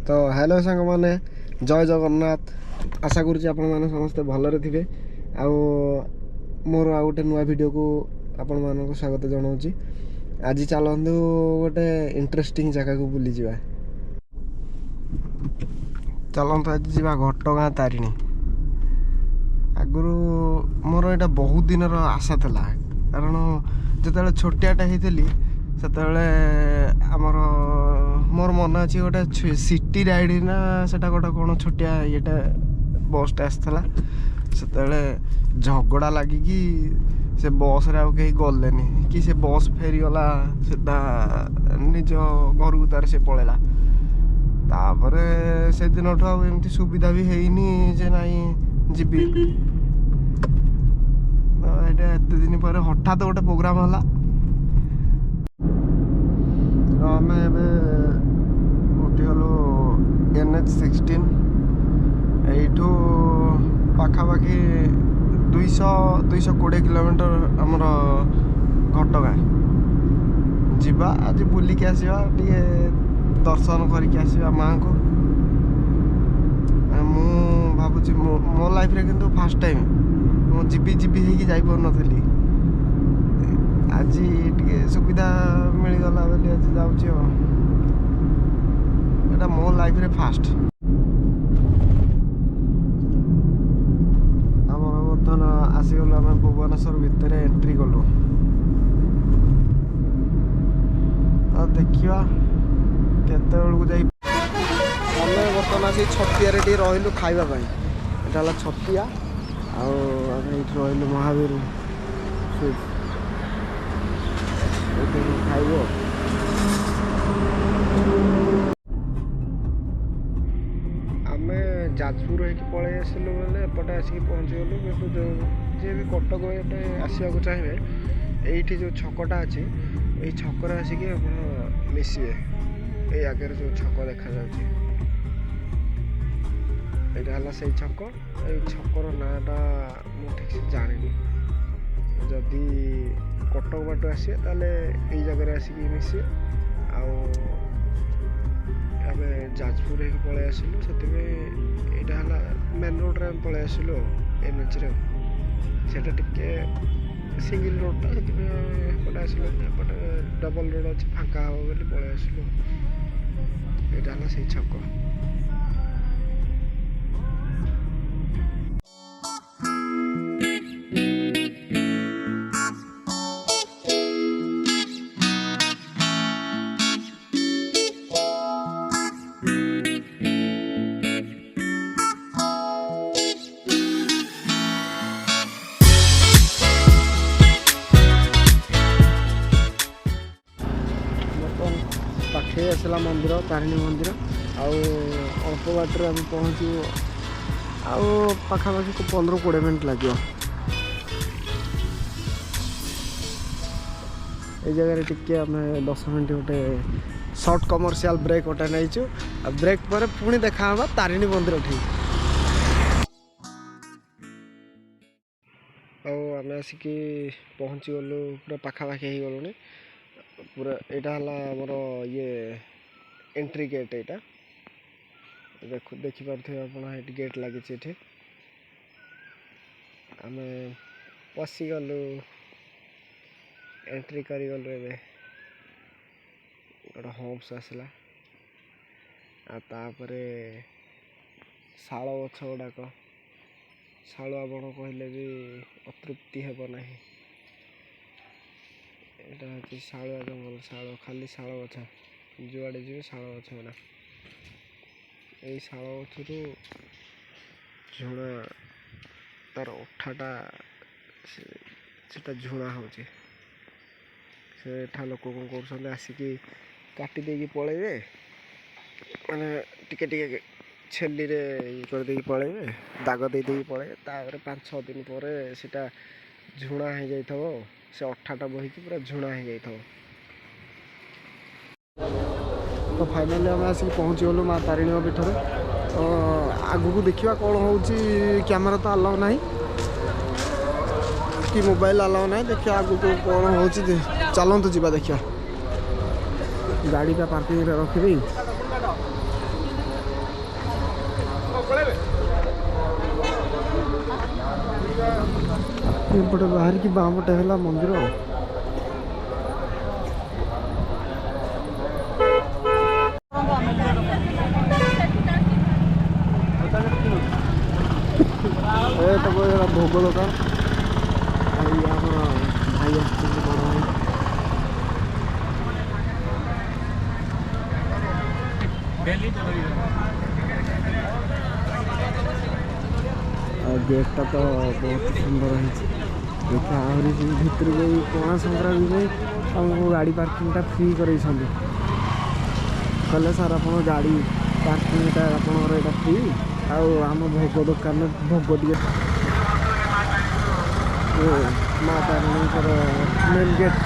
तो हेलो सांग मैंने जय जगन्नाथ आशा करुँच आपण मैंने समस्ते भलरे थे मोर आ गोटे नुआ वीडियो को आपण मानक स्वागत जनाऊँगी। आज चलतु गोटे इंटरेस्टिंग जगह को बुली जा चलतु आज जा घटगाँ तारिणी। आगु मोर यहाँ बहुत दिन आशा था कारण जो छोटियाटा होती से आमर मोर मन अच्छी गोटे सिटी राइड ना सेटा गोटे कौन छोटिया येटा बसटा आसला से झगड़ा लगिकी से बस रे आउ कहीं गलेनी कि से बस फेरीगला सीधा निज घर को तार से पड़ेला। तापरे से दिन ठू एमती सुविधा भी हैनी जे नाई जीबी एत दिन पर हठात गोटे प्रोग्राम है आम उठीगलु NH16 यू पाखापाखि 220 किलोमीटर आमर घटगाँ जीवा आज बुलिकी आसवा टे दर्शन करके आसवा माँ को मु भावुँ मो लाइफ रे किंतु फास्ट टाइम मु जीबी जीबी होगी जापर नी आज टे सुविधा मिलगला बोली आज जाऊँ मो लाइफ रे फास्ट आमर बर्तमान आसीगलु आम भुवनेश्वर भितर एंट्री कलु देखा केत जाई आम बर्तमान आसी छतिया रे रहिलु खाइबा एटा छतिया आम ये रहिलु महावीर स्वीट खाइब आम जाजपुर होगी पलि आसलु बोले एपटे आसिक पहुँचीगलु कि जो जी भी कटक आसवाक चाहिए ये जो छकटा अच्छी ये छकर आसिक मिसिए ये आगे जो छक देखा जाए यहाँ से छक ये छकर नाटा मुझे ठीक से जानी जदि कटक बाट आसे ये जगह आसिक मिसे आम जाजपुर होगी पलि आसलु से यहाँ मेन रोड रे पलि आसलु NH रे सेटा टिके सिंगल रोडटा से आसलु एपटे डबल रोड अच्छे फाँका हम बोली पलि आसलु यहाँ से छक पाखे आसला मंदिर तारिणी मंदिर अल्प बाटर आम पहुँचू आखापाखि 15-20 मिनट लगे ये जगह टिके आम 10 मिनट गोटे सर्ट कमर्शियल ब्रेक गोटे नहीं ब्रेक पर पुणी देखा तारिणी मंदिर ठीक आम आसिक पहुँची गलु पूरा पाखापाखि हो गलुनी पूरा यहाँ आमर ये एंट्री गेट यहाँ देखिपे आप गेट लगी आम पशिगलु एंट्री करगलु ए गोटे होम्स आसला तापरे शाल गछ गुड़ाक शालुआ बण कहले भी अतृप्ति हेब ना यहाँ हूँ शालुआ जंगल शाल खाली शाल गछ जुआड़े जी शाल गछ गुड़ा यही शाल गचर झुणा तार अठाटा से झुणा हो लोक कौन कर आसिक काटी देकी पलैबे मैंने टिके टिके छेली रे करदे पलैबे दाग दे पलैबे तापर 5-6 दिन पर सेटा झुणा हो जाइथबो से अठाटा बहिकी पूरा झुणा हो जाइथबो। तो फाइनाली आम आसिक पहुँची गलु माँ तारिणी पीठ तो आगु को देखा कौन हो कैमेरा तो अलाउ ना कि मोबाइल अलाउ ना देखिए आगु को कौन हो चलतु जा देखिए गाड़ीटा पार्किंग रखी ଏପଟେ ବାହାରିକି ବାଁ ପଟେ ହେଲା ମନ୍ଦିର। ଏ ତ ଭୋଗ ଦୋକାନ। ଆଉ ଆମର ଭାଇ ଆସିଛନ୍ତି, ବଡ଼ ଭାଇ। ଆଉ ଗେଟ୍ଟା ତ ବହୁତ ସୁନ୍ଦର ହେଇଛି। ଦେଖିବା ଆହୁରି ଭିତରକୁ ଏଇ ପଣା ସଂକ୍ରାନ୍ତି ପାଇଁ ଆମକୁ ଗାଡ଼ି ପାର୍କିଂଟା ଫ୍ରି କରେଇଛନ୍ତି। କହିଲେ ସାର୍ ଆପଣ ଗାଡ଼ି ପାର୍କିଂଟା ଆପଣଙ୍କର ଏଇଟା ଫ୍ରି, ଆଉ ଆମ ଭୋଗ ଦୋକାନରେ ଭୋଗ ଟିକେ ମା ତାରିଣୀଙ୍କର ମେନ୍ ଗେଟ୍।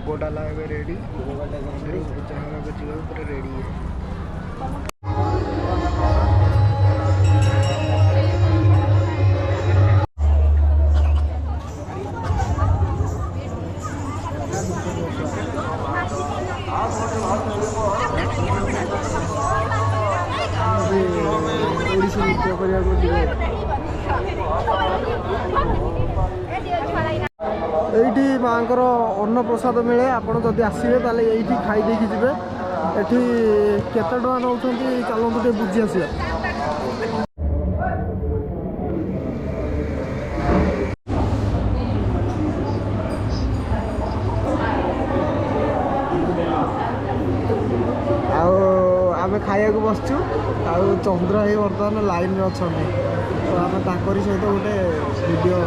भोगडाला रेडी जहाँ पूरा रेडी है। ओडिसी नृत्य करने এইটি মাଙ୍କର ଅନ୍ନ ପ୍ରସାଦ ମିଳେ। ଆପଣ ଯଦି ଆସିବେ ତାହେଲେ ଏଇଠି ଖାଇ ଦେଇକି ଯିବେ। ଏଠି କେତେ ଟଙ୍କା ନେଉଛନ୍ତି ଚାଲନ୍ତୁ ଟିକେ ବୁଝି ଆସିବା। ଆଉ ଆମେ ଖାଇବାକୁ ବସିଛୁ। ଆଉ ଚନ୍ଦ୍ର ଭାଇ ବର୍ତ୍ତମାନ ଲାଇନ୍ରେ ଅଛନ୍ତି, ତ ଆମେ ତାଙ୍କରି ସହିତ ଗୋଟେ ଭିଡ଼ିଓ।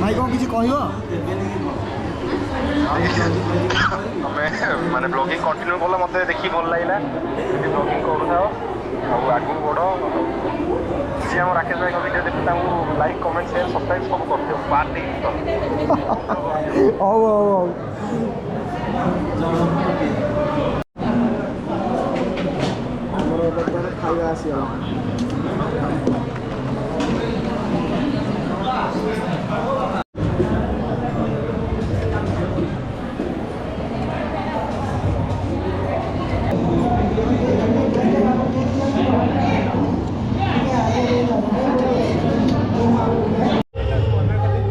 भाई कौन किसी कहब तमें माने ब्लॉगिंग कंटिन्यू कल मत देखी भल लगे ब्लॉगिंग करूँ आगू बढ़ जी आम राकेश भाई वीडियो देखते लाइक कमेंट शेयर सब्सक्राइब सब करते पार्ट नहीं खाଇବା ଆସିଗଲା।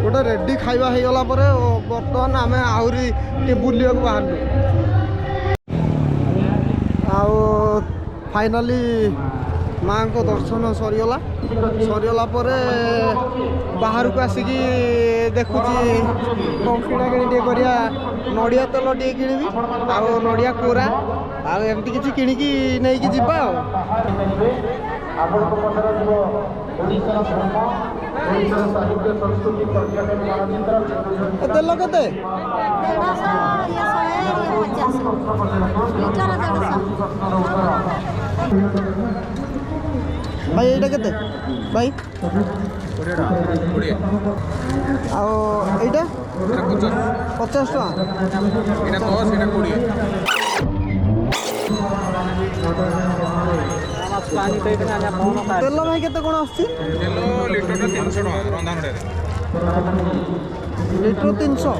गोटे रेडी खाଇବା ହେଇଗଲା ପରେ ବର୍ତ୍ତମାନ ଆମେ ଆହୁରି ଟିକେ ବୁଲିବାକୁ ବାହାରିଲୁ। ଆଉ फाइनाली माँ को दर्शन सरीगला। सरीगला ପରେ ବାହାରକୁ ଆସିକି ଦେଖୁଛି କ'ଣ କିଣାକିଣି ଟିକେ କରିବା। ନଡ଼ିଆ ତେଲ ଟିକେ କିଣିବି, ଆଉ ନଡ଼ିଆ କୋରା, ଆଉ ଏମିତି କିଛି କିଣିକି ନେଇକି ଯିବା। ଆଉ ତେଲ କେତେ? भाई ये केते भाई 20 आओ एटा 50 टका एटा 10 एटा 20 तेल भाई केते कोन आछि? तेल लीटर 300 टका रंधा नडे लीटर 300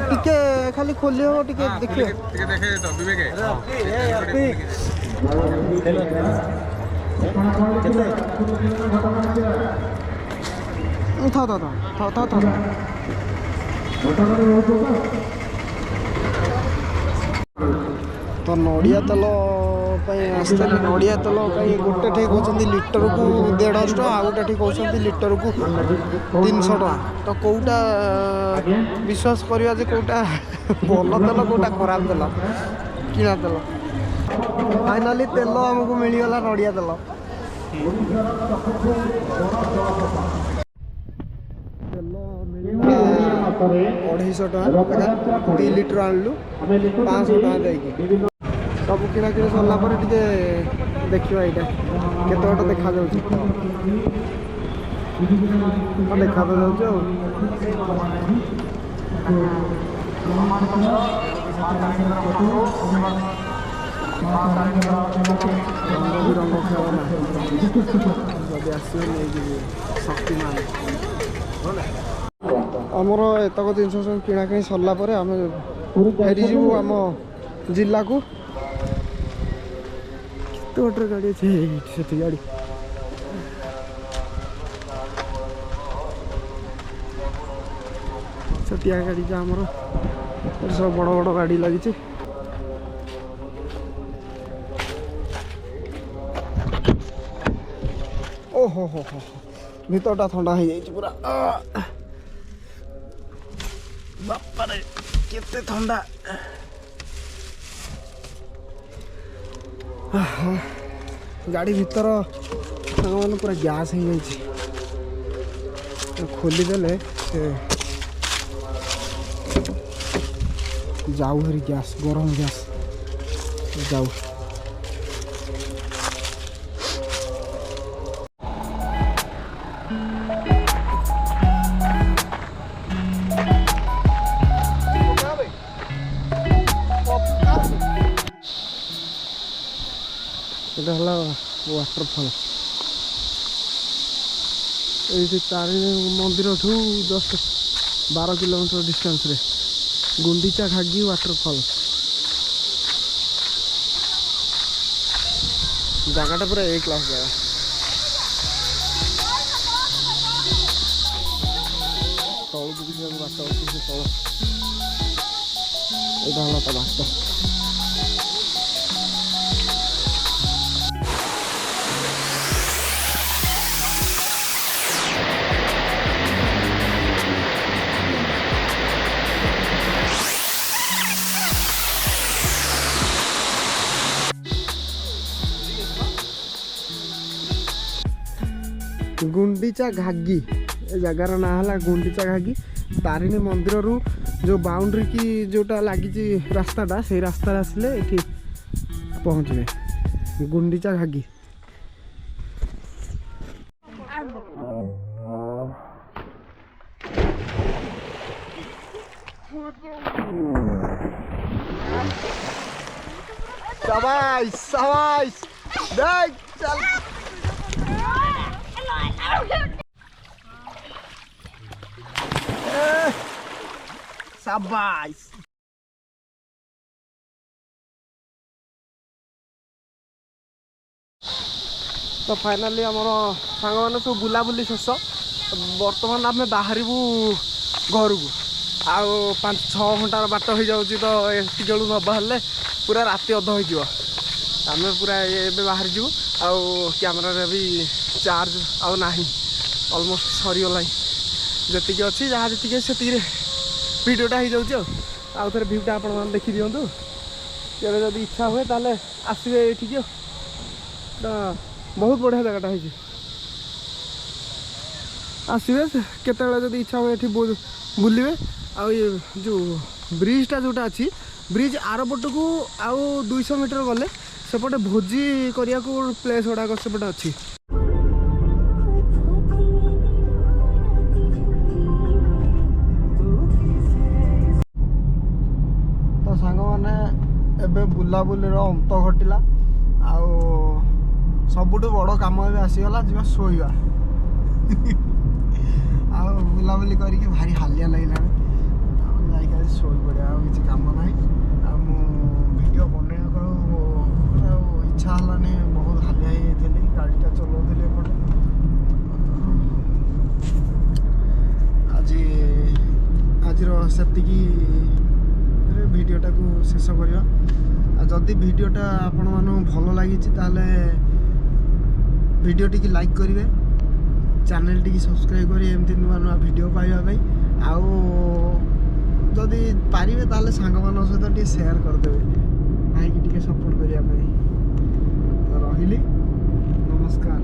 टिके खाली खोली हो टिके देखिए टिके देखे तो विवेक था तो नड़िया तेल आसते नड़िया तेल कहीं गोटे ठी कहते लिटर को 150 टका आ गोटे ठी कहते लिटर को 300 टका तो कौटा विश्वास करवा जे कौटा भल तेल कौटा खराब तेल किना तेल फाइनाली तेल आमको मिलगला नड़िया तेल अढ़ाईश टका 2 लिटर आणलु 500 टका देकी सब किना किना सरला पर टिके देखिवा एटा केते बट देखा जाउची देखा तो जाउची रंग खेलना जदि आसो नहीं शक्तिमान आमर एतक जिन सब किणाकिणी सरला आम फेरीजु आम जिला को केते बटर गाड़ी अच्छे से गाड़ी छोटिया गाड़ी आमर सब बड़ बड़ गाड़ी लगी ओहो हो भीतरटा ठंडा हो जाए पूरा बापारे केते ठंडा गाड़ी भीतर मैंने पूरा गैस हो जाए खोलीदेले जाऊ हरी गैस गरम गैस जाऊ वाटरफल ये तारिणी मंदिर ठू जस्ट 12 किलोमीटर डिस्टेंस रे गुंडीचा घागी वाटरफल जगह पूरा एक क्लास जगह तौल भी बाट अच्छी से तौल यहाँ ता बाट गुंडीचा घागी जगार ना है गुंडीचा घागी तारिणी मंदिर रु जो बाउंड्री की जोटा लगी रास्ताटा से रास्ता आसले ये पहुँचे गुंडीचा घागी शाबाश शाबाश देख चल शाबाश तो फाइनाली आमर सांग मैंने सब बुलाबुली शेष बर्तमान आम बाहर घर को आउ 5-6 घंटार बाट हो जाऊँ तो एति जलू न बाहर पूरा राति अध हो आम पूरा ये बाहर जीव आउ कैमेरा भी चार्ज आउ ना ऑलमोस्ट सरीगला जी अच्छी जहाँ जी से भिडियोटा हो जाऊँ आउ थे भ्यूटा आप देखी दिंतु केवे जब इच्छा हुए ताले आसवे ये बहुत बढ़िया जगहटा है आसवे केतला जब इच्छा हुए ये बुलवे आउ ये जो ब्रिजटा जोटा अच्छी ब्रिज आर पट को आउ 200 मीटर गले सेपटे भोजी करिया को प्लेस गुड़ाक सेपटे अच्छी तो सांग मैंने एबे बुलाबुली अंत घटिला आउ सबुठु बड़ काम आसीगला जी शोवा आ बुलाबुली करके भारी हालिया लगे जाइक शो पड़ा किसी कम ना भिड बनने इच्छा है बहुत हालिया ही गाड़ीटा चलाऊली एपटे आज आज से भिडटा को शेष करवा जदि भिडियोटा आपण मानक भल लगी ताले वीडियो टी लाइक करेंगे चैनल टी सब्सक्राइब करेंगे एमती नुआ नुआ वीडियो पाइबाई आउ जदि पारे ताले सांग मान सहित टी शेयर करदेवे भाई की टी सपोर्ट करने रही नमस्कार।